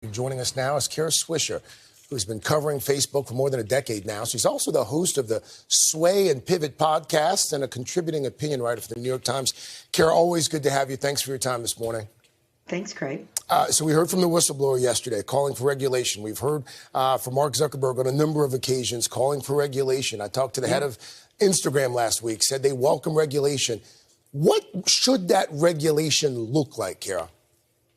Joining us now is Kara Swisher, who's been covering Facebook for more than a decade now. She's also the host of the Sway and Pivot podcast and a contributing opinion writer for the New York Times. Kara, always good to have you. Thanks for your time this morning. Thanks, Craig. So we heard from the whistleblower yesterday calling for regulation. We've heard from Mark Zuckerberg on a number of occasions calling for regulation. I talked to the head of Instagram last week, said they welcome regulation. What should that regulation look like, Kara?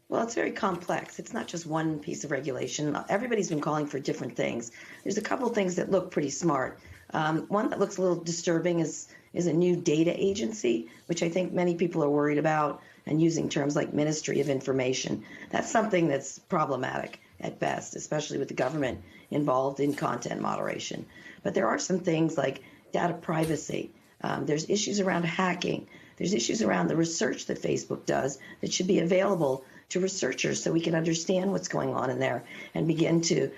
Well, it's very complex. It's not just one piece of regulation. Everybody's been calling for different things. There's a couple of things that look pretty smart. One that looks a little disturbing is a new data agency, which I think many people are worried about, and using terms like Ministry of Information. That's something that's problematic at best, especially with the government involved in content moderation. But there are some things like data privacy. There's issues around hacking. There's issues around the research that Facebook does that should be available to researchers so we can understand what's going on in there and begin to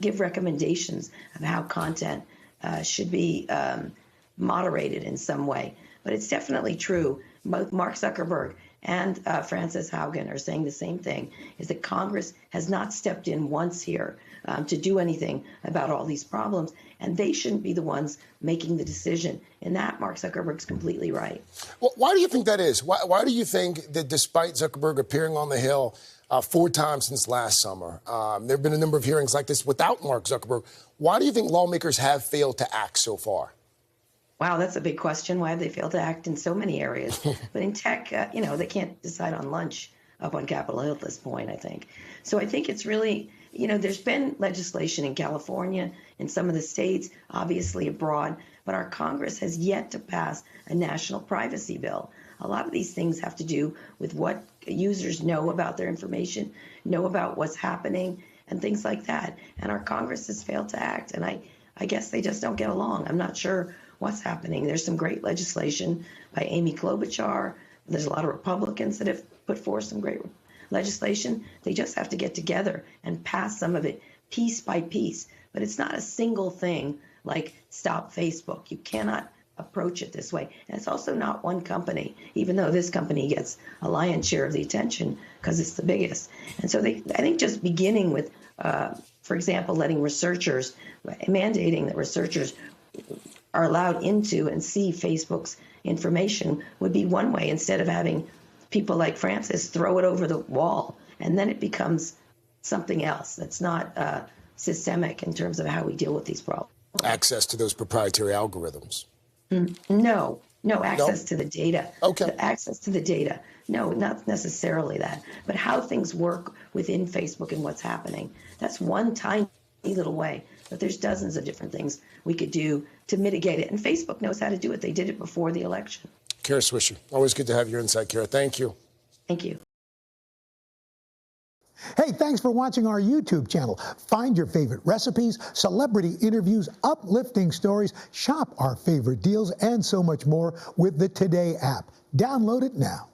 give recommendations of how content should be moderated in some way. But it's definitely true. Both Mark Zuckerberg and Frances Haugen are saying the same thing, is that Congress has not stepped in once here to do anything about all these problems, and they shouldn't be the ones making the decision. In that, Mark Zuckerberg's completely right. Well, why do you think that is? Why do you think that despite Zuckerberg appearing on the Hill 4 times since last summer, there have been a number of hearings like this without Mark Zuckerberg, why do you think lawmakers have failed to act so far? Wow, that's a big question. Why have they failed to act in so many areas? But in tech, they can't decide on lunch up on Capitol Hill at this point, I think. So I think it's really, there's been legislation in California, in some of the states, obviously abroad, but our Congress has yet to pass a national privacy bill. A lot of these things have to do with what users know about their information, know about what's happening, and things like that. And our Congress has failed to act, and I guess they just don't get along. I'm not sure what's happening. There's some great legislation by Amy Klobuchar. There's a lot of Republicans that have put forth some great legislation. They just have to get together and pass some of it piece by piece. But it's not a single thing like stop Facebook. You cannot approach it this way. And it's also not one company, even though this company gets a lion's share of the attention because it's the biggest. And so I think just beginning with, for example, letting researchers, mandating that researchers are allowed into and see Facebook's information would be one way, instead of having people like Frances throw it over the wall, and then it becomes something else that's not systemic in terms of how we deal with these problems. Access to those proprietary algorithms. No, access to the data. Okay. Access to the data. No, not necessarily that, but how things work within Facebook and what's happening. That's one tiny little way, but there's dozens of different things we could do to mitigate it. And Facebook knows how to do it. They did it before the election. Kara Swisher, always good to have your insight, Kara. Thank you. Thank you. Hey, thanks for watching our YouTube channel. Find your favorite recipes, celebrity interviews, uplifting stories, shop our favorite deals, and so much more with the Today app. Download it now.